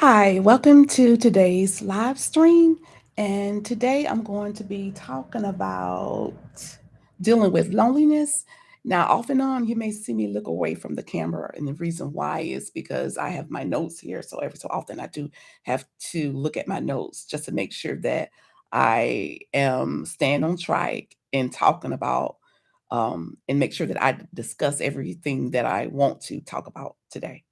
Hi, welcome to today's live stream. And today I'm going to be talking about dealing with loneliness. Now, off and on, you may see me look away from the camera. And the reason why is because I have my notes here. So every so often I do have to look at my notes just to make sure that I am staying on track and talking about and make sure that I discuss everything that I want to talk about today.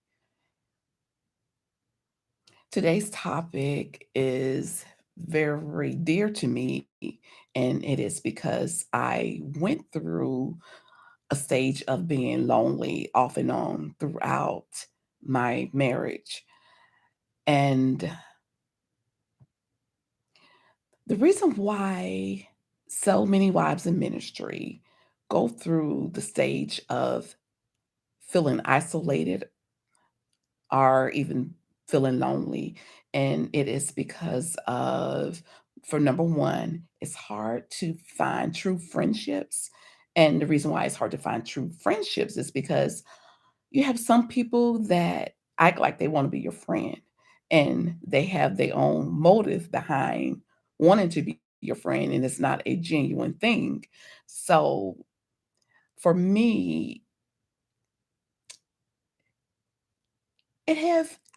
Today's topic is very dear to me, and it is because I went through a stage of being lonely off and on throughout my marriage. And the reason why so many wives in ministry go through the stage of feeling isolated are even feeling lonely. And it is because of, for number one, it's hard to find true friendships. And the reason why it's hard to find true friendships is because you have some people that act like they want to be your friend and they have their own motive behind wanting to be your friend, and it's not a genuine thing. So for me,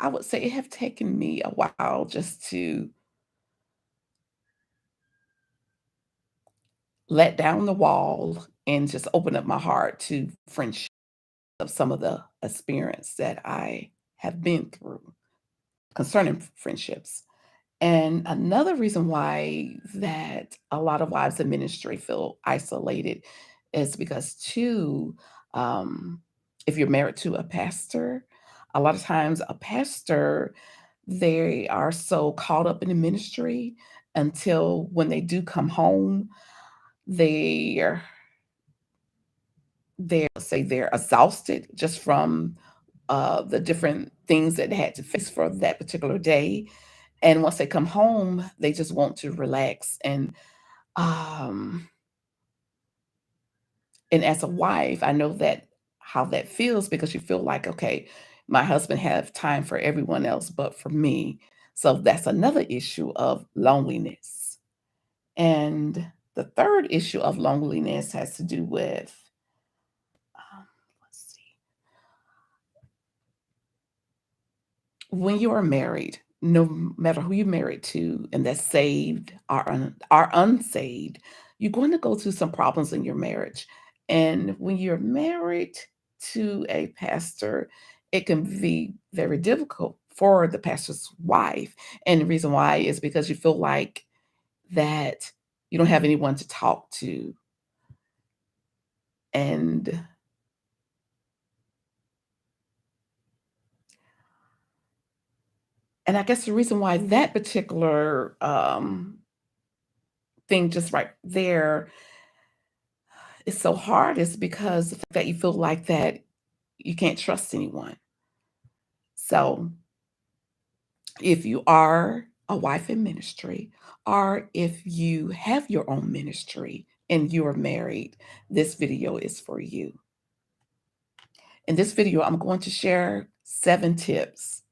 I would say it have taken me a while just to let down the wall and just open up my heart to friendship of some of the experience that I have been through concerning friendships. And another reason why that a lot of wives in ministry feel isolated is because too, um, if you're married to a pastor, a lot of times a pastor, they are so caught up in the ministry until when they do come home, they're they're exhausted just from the different things that they had to face for that particular day. And once they come home, they just want to relax. Um, and as a wife, I know that how that feels because you feel like, okay, my husband have time for everyone else, but for me. So that's another issue of loneliness. And the third issue of loneliness has to do with, let's see, when you are married, no matter who you're married to, and that's saved or unsaved, you're going to go through some problems in your marriage. And when you're married to a pastor, it can be very difficult for the pastor's wife. And the reason why is because you feel like that you don't have anyone to talk to. And and I guess the reason why that particular thing just right there it's so hard is because the fact that you feel like that you can't trust anyone. So if you are a wife in ministry, or if you have your own ministry and you are married, this video is for you. In this video, I'm going to share 7 tips.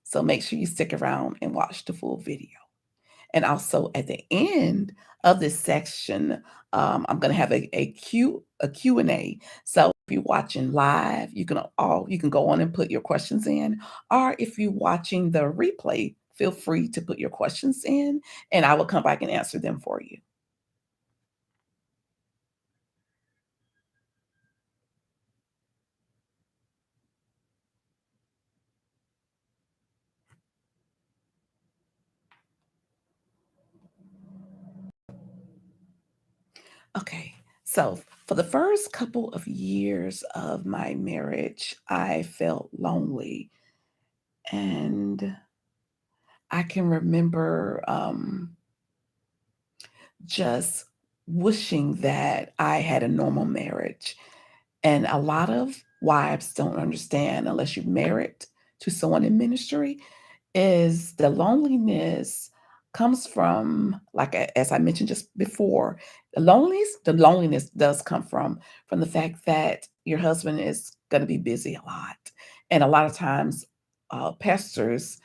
So make sure you stick around and watch the full video. And also at the end of this section, I'm going to have a Q&A. So if you're watching live, you can go on and put your questions in, or if you're watching the replay, feel free to put your questions in, and I will come back and answer them for you. Okay. So for the first couple of years of my marriage, I felt lonely, and I can remember just wishing that I had a normal marriage. And a lot of wives don't understand unless you're married to someone in ministry is the loneliness comes from as I mentioned just before, the loneliness does come from the fact that your husband is going to be busy a lot. And a lot of times pastors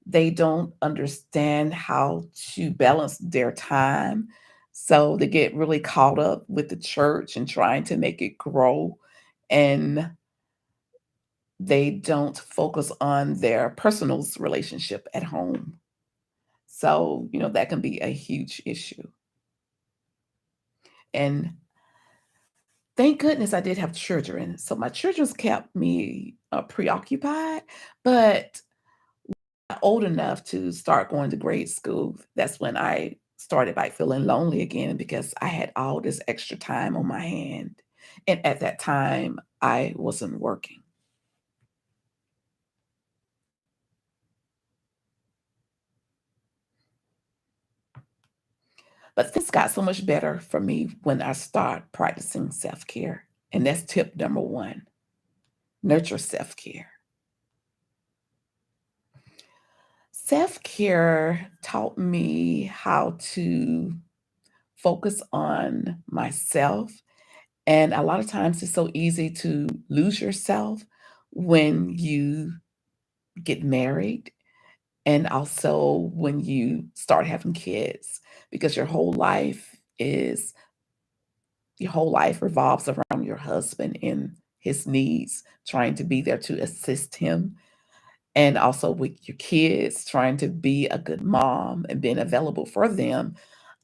They don't understand how to balance their time. So they get really caught up with the church and trying to make it grow. And they don't focus on their personal relationship at home. So, that can be a huge issue. And thank goodness I did have children. So my children's kept me preoccupied, but old enough to start going to grade school, that's when I started by feeling lonely again because I had all this extra time on my hand. And at that time, I wasn't working. But things got so much better for me when I started practicing self care. And that's tip number one: nurture self care. Self care taught me how to focus on myself. And a lot of times it's so easy to lose yourself when you get married and also when you start having kids because is your whole life revolves around your husband and his needs, trying to be there to assist him, and also with your kids, trying to be a good mom and being available for them,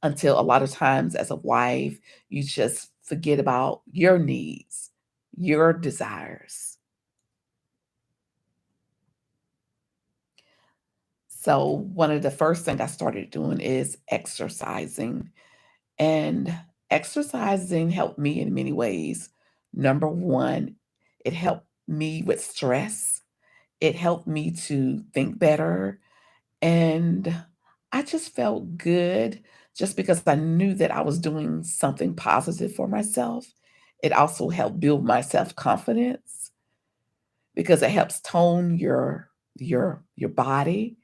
until a lot of times as a wife, you just forget about your needs, your desires. So one of the first thing I started doing is exercising, and exercising helped me in many ways. Number one, it helped me with stress. It helped me to think better. And I just felt good just because I knew that I was doing something positive for myself. It also helped build my self-confidence because it helps tone your body.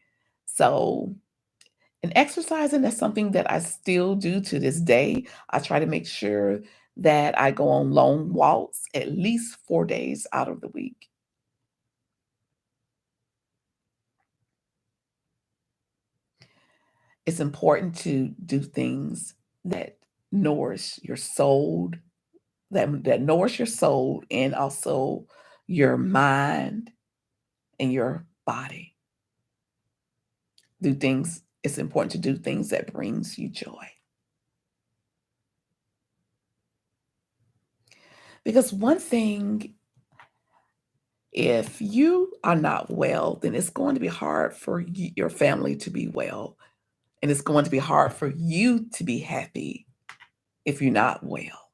So, and exercising, that's something that I still do to this day. I try to make sure that I go on long walks at least 4 days out of the week. It's important to do things that nourish your soul, that nourish your soul and also your mind and your body. Do things It's important to do things that brings you joy. Because one thing, if you are not well, then it's going to be hard for your family to be well, and it's going to be hard for you to be happy if you're not well.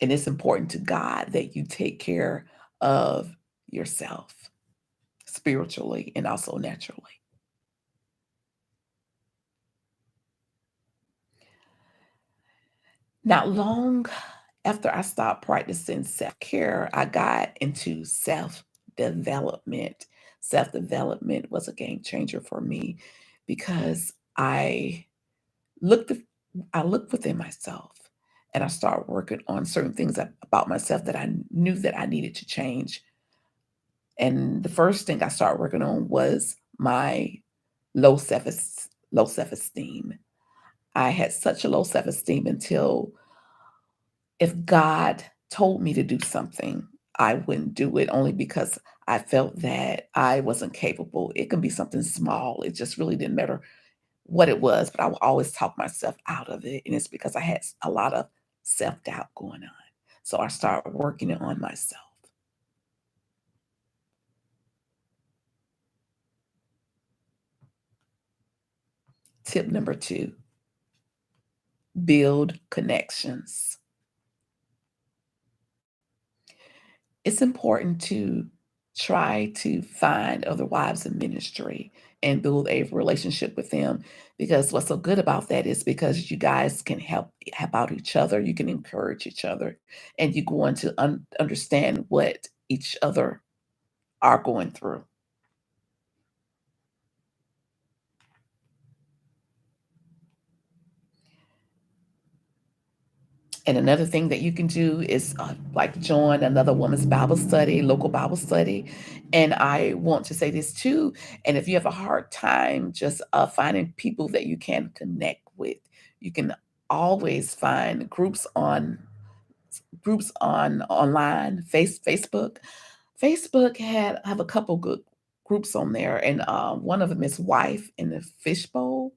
And it's important to God that you take care of yourself spiritually and also naturally. Not long after I stopped practicing self care, I got into self development. Self development was a game changer for me because looked I looked within myself and I started working on certain things about myself that I knew that I needed to change. And the first thing I started working on was my low self esteem. I had such a low self esteem until, if God told me to do something, I wouldn't do it only because I felt that I wasn't capable. It can be something small. It just really didn't matter what it was, but I would always talk myself out of it. And it's because I had a lot of self doubt going on. So I started working on myself. Tip number two: build connections. It's important to try to find other wives in ministry and build a relationship with them, because what's so good about that is because you guys can help out each other, you can encourage each other, and you go on to understand what each other are going through. And another thing that you can do is like join another woman's Bible study, local Bible study. And I want to say this too. And if you have a hard time just finding people that you can connect with, you can always find groups on online, Facebook. Facebook had have a couple good groups on there, and one of them is Wife in the Fishbowl.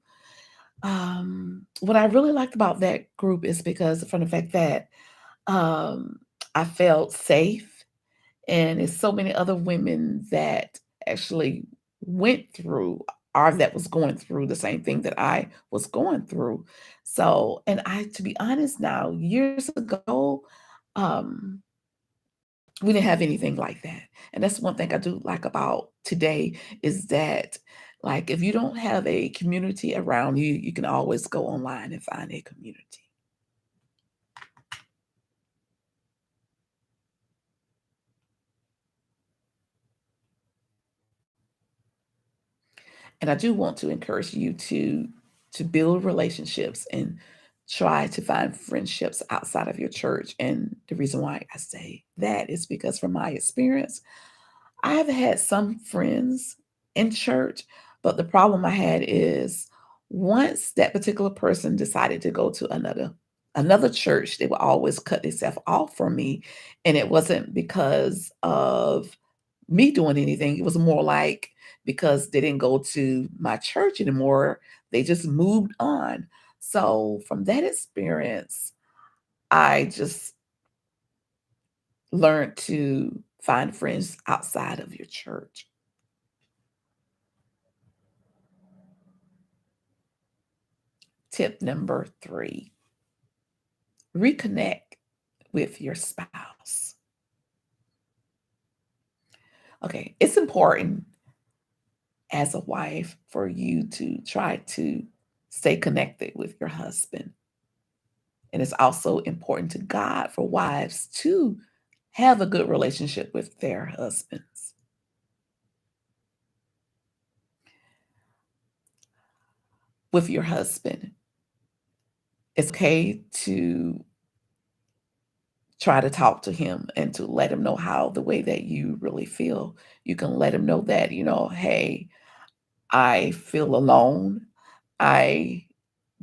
What I really liked about that group is because from the fact that um, I felt safe, and there's so many other women that actually went through or that was going through the same thing that I was going through. So, and I, to be honest now, years ago, um, we didn't have anything like that. And that's one thing I do like about today is that, like, if you don't have a community around you, you can always go online and find a community. And I do want to encourage you to build relationships and try to find friendships outside of your church. And the reason why I say that is because from my experience, I've had some friends in church, but the problem I had is once that particular person decided to go to another church, they would always cut themselves off from me. And it wasn't because of me doing anything. It was more like because they didn't go to my church anymore, they just moved on. So from that experience, I just learned to find friends outside of your church. Tip number 3, reconnect with your spouse. Okay, it's important as a wife for you to try to stay connected with your husband. And it's also important to God for wives to have a good relationship with their husbands. With your husband, it's okay to try to talk to him and to let him know how the way that you really feel. You can let him know that, hey, I feel alone. I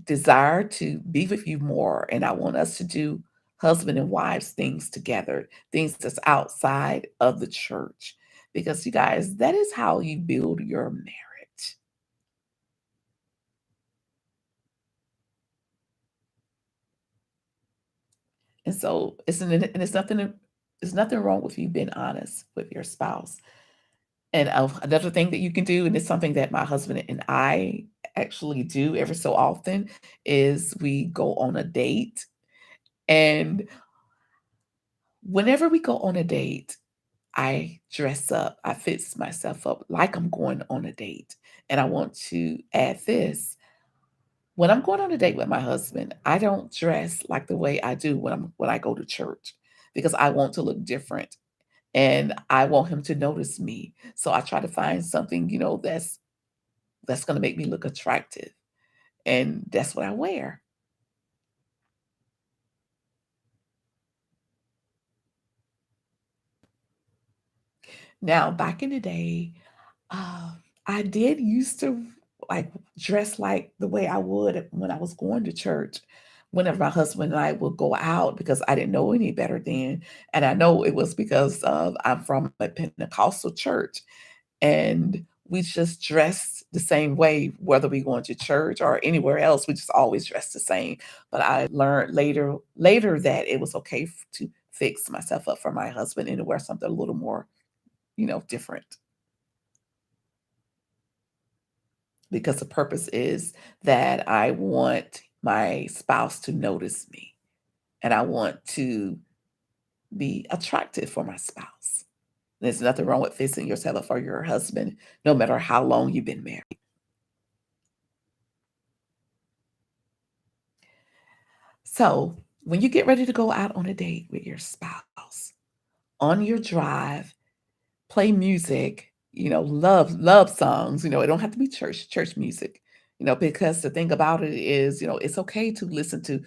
desire to be with you more, and I want us to do husband and wives things together, things that's outside of the church. Because you guys, that is how you build your marriage. And so it's nothing wrong with you being honest with your spouse. And another thing that you can do, and it's something that my husband and I actually do every so often, is we go on a date. And whenever we go on a date, I dress up, I fix myself up like I'm going on a date. And I want to add this. When I'm going on a date with my husband, I don't dress like the way I do when I go to church because I want to look different and I want him to notice me. So I try to find something, that's going to make me look attractive. And that's what I wear. Now, back in the day, uh, I did used to like dress like the way I would when I was going to church. Whenever my husband and I would go out because I didn't know any better then. And I know it was because I'm from a Pentecostal church and we just dress the same way, whether we going to church or anywhere else. We just always dress the same. But I learned later that it was okay to fix myself up for my husband and to wear something a little more, different. Because the purpose is that I want my spouse to notice me and I want to be attractive for my spouse. There's nothing wrong with fixing yourself up for your husband, no matter how long you've been married. So, when you get ready to go out on a date with your spouse, on your drive, play music, love songs, it don't have to be church music, because the thing about it is, it's okay to listen to,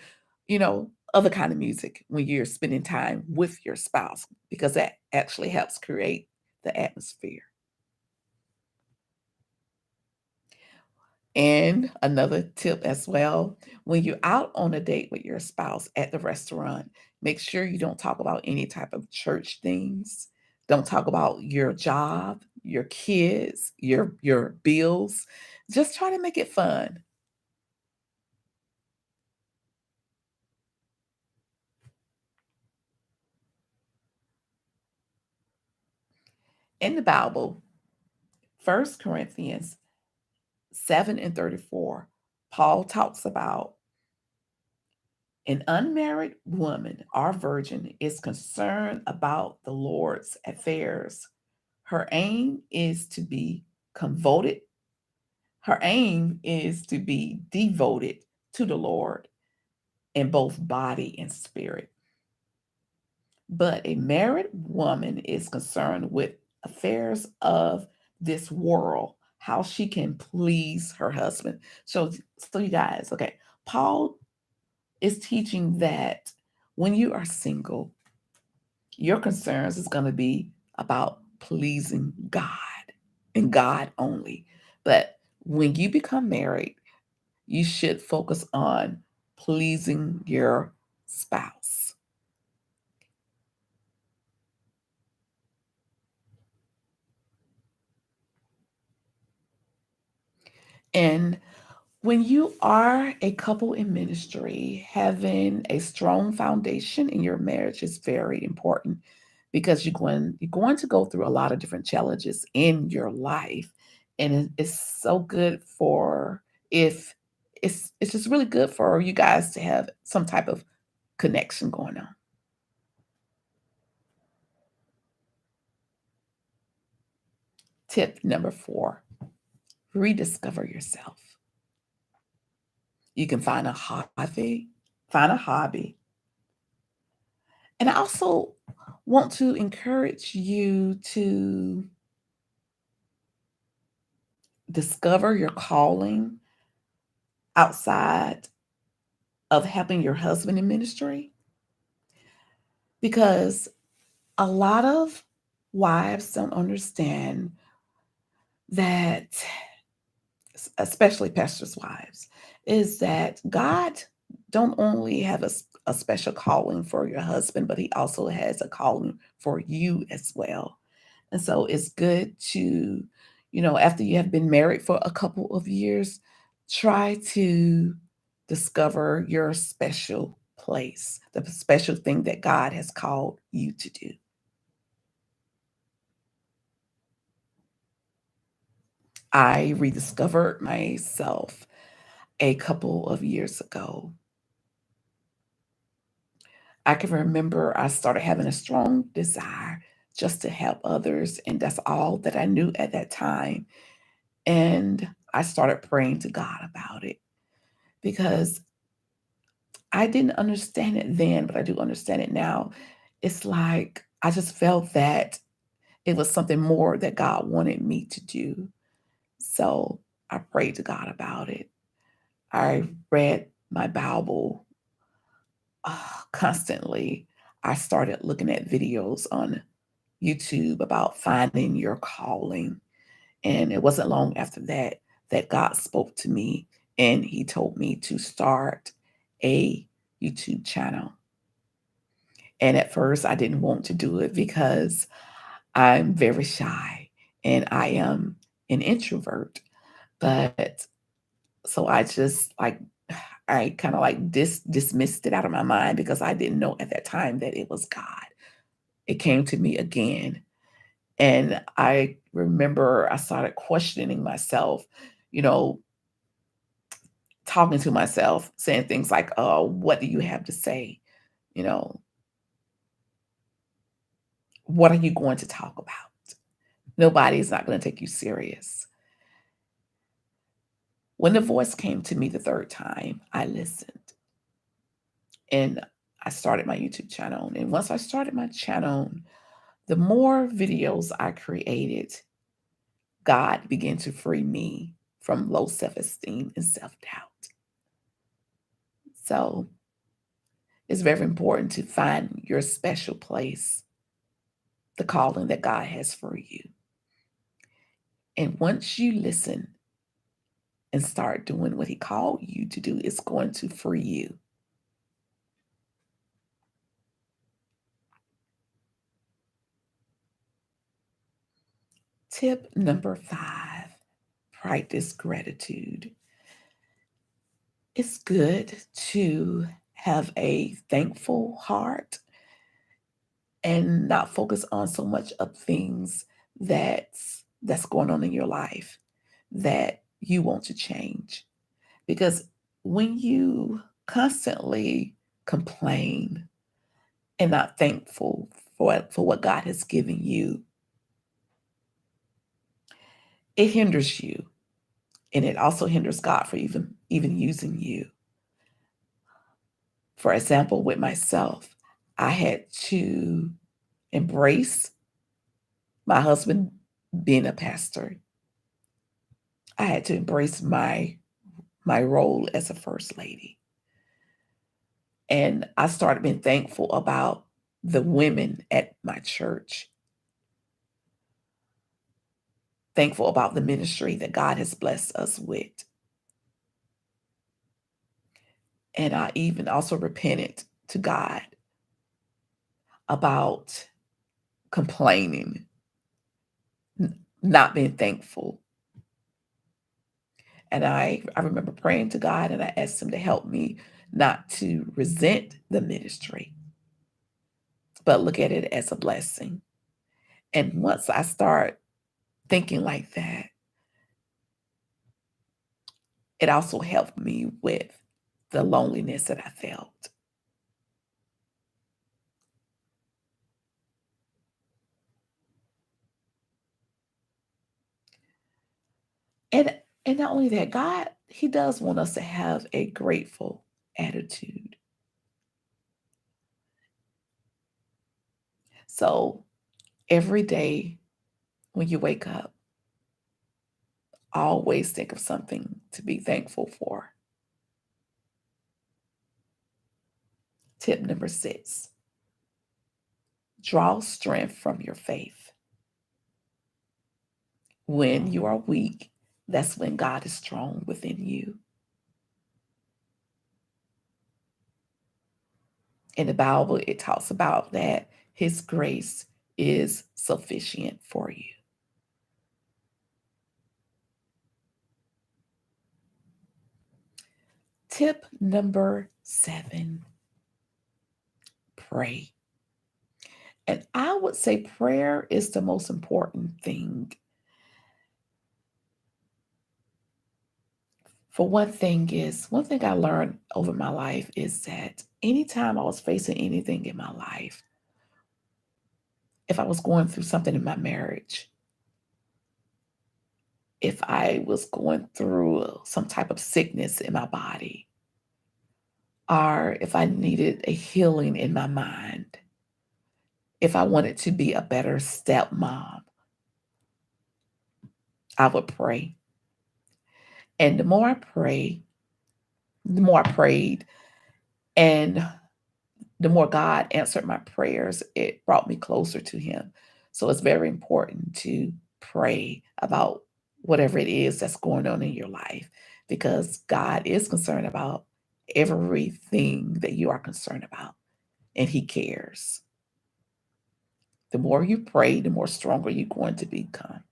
other kind of music when you're spending time with your spouse because that actually helps create the atmosphere. And another tip as well, when you're out on a date with your spouse at the restaurant, make sure you don't talk about any type of church things. Don't talk about your job, your kids, your bills. Just try to make it fun. In the Bible, 1 Corinthians 7 and 34, Paul talks about an unmarried woman or virgin is concerned about the Lord's affairs. Her aim is to be convoted. Her aim is to be devoted to the Lord in both body and spirit. But a married woman is concerned with affairs of this world, how she can please her husband. So you guys, okay, Paul is teaching that when you are single, your concerns is going to be about pleasing God and God only. But when you become married, you should focus on pleasing your spouse. And when you are a couple in ministry, having a strong foundation in your marriage is very important because you're going to go through a lot of different challenges in your life, and it's so good for if it's just really good for you guys to have some type of connection going on. Tip number 4: rediscover yourself. You can find a hobby, and I also want to encourage you to discover your calling outside of helping your husband in ministry because a lot of wives don't understand that, especially pastors' wives, is that God don't only have a special calling for your husband, but he also has a calling for you as well. And so it's good to, after you have been married for a couple of years, try to discover your special place, the special thing that God has called you to do. I rediscovered myself a couple of years ago. I can remember I started having a strong desire just to help others, and that's all that I knew at that time. And I started praying to God about it because I didn't understand it then, but I do understand it now. It's like I just felt that it was something more that God wanted me to do. So I prayed to God about it. I read my Bible constantly. I started looking at videos on YouTube about finding your calling. And it wasn't long after that that God spoke to me and he told me to start a YouTube channel. And at first, I didn't want to do it because I'm very shy and I am an introvert. But so I just like, I kind of like dismissed it out of my mind because I didn't know at that time that it was God. It came to me again. And I remember I started questioning myself, you know, talking to myself, saying things like, oh, what do you have to say? You know, what are you going to talk about? Nobody's not going to take you serious. When the voice came to me the third time, I listened and I started my YouTube channel. And once I started my channel, the more videos I created, God began to free me from low self esteem and self doubt. So It's very important to find your special place, the calling that God has for you. And once you listen and start doing what He called you to do, it's going to free you. Tip number 5, practice gratitude. It's good to have a thankful heart and not focus on so much of things that's going on in your life that you want to change. Because when you constantly complain and not thankful for what God has given you, it hinders you, and it also hinders God for even using you. For example, with myself, I had to embrace my husband being a pastor. I had to embrace my role as a first lady. And I started being thankful about the women at my church, thankful about the ministry that God has blessed us with. And I even also repented to God about complaining, not being thankful. And I remember praying to God and I asked Him to help me not to resent the ministry, but look at it as a blessing. And once I start thinking like that, it also helped me with the loneliness that I felt. And and not only that, God, He does want us to have a grateful attitude. So every day when you wake up, always think of something to be thankful for. Tip number 6, draw strength from your faith. When you are weak, that's when God is strong within you. In the Bible, it talks about that His grace is sufficient for you. Tip number 7, pray. And I would say prayer is the most important thing. For one thing I learned over my life is that anytime I was facing anything in my life, if I was going through something in my marriage, if I was going through some type of sickness in my body, or if I needed a healing in my mind, if I wanted to be a better stepmom, I would pray. And the more I prayed, and the more God answered my prayers, it brought me closer to Him. So it's very important to pray about whatever it is that's going on in your life because God is concerned about everything that you are concerned about, and He cares. The more you pray, the more stronger you're going to become.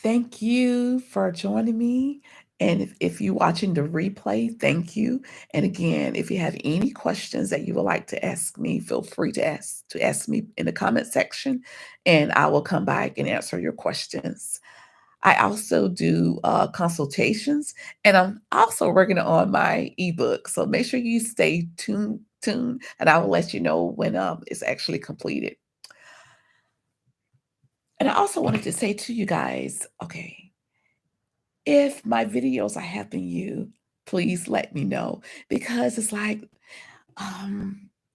Thank you for joining me. And if you're watching the replay, thank you. And again, if you have any questions that you would like to ask me, feel free to ask me in the comment section, and I will come back and answer your questions. I also do consultations, and I'm also working on my ebook. So make sure you stay tuned, and I will let you know when it's actually completed. And I also wanted to say to you guys, okay, if my videos are helping you, please let me know because it's like,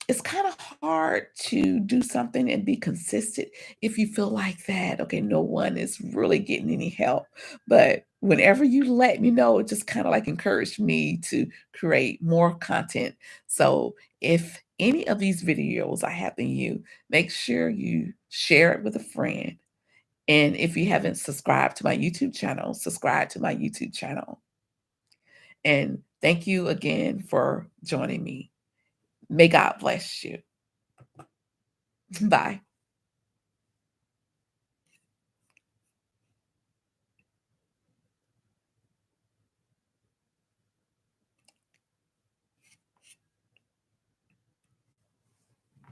it's kind of hard to do something and be consistent if you feel like that. Okay, no one is really getting any help. But whenever you let me know, it just kind of like encouraged me to create more content. So if any of these videos are helping you, make sure you share it with a friend. And if you haven't subscribed to my YouTube channel, subscribe to my YouTube channel. And thank you again for joining me. May God bless you. Bye.